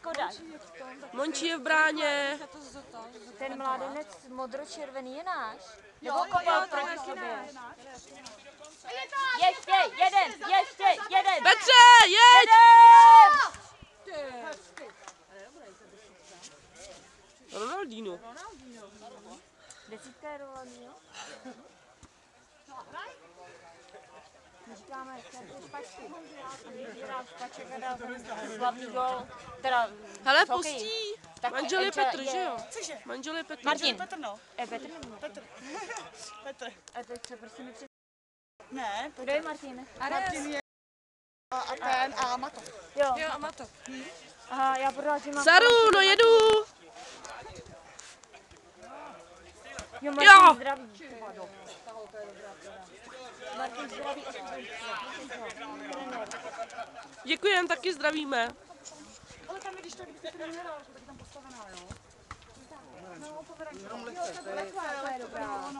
škoda. Mončí je v bráně. Ten mládenec modro-červený je náš. Nebo kopal proti sobě. Ještě jeden. Petře, jeď! Ronaldinho. Desítka je Ronaldinho. Říkáme, že je špačky. Vybírá špaček a dá slavný gol. Teda Hele, pustí. Manžel je Petr, že jo? Cože? Manžel je Petr. Martin. Petr, no. Petr. Petr. A teď se prostě mi Ne, Kdo je Martin? Martin je a ten a Mato. Jo. a Mato. Aha, já pořád, že mám... Saru, no jedu! Jo, Jo! Martin zdraví. Martin zdraví. Děkujem, taky zdravíme. Ale tam je, když tak byste to nehrál, tak je tam postavená, jo? No, povedaň. Jo, to je dobrá.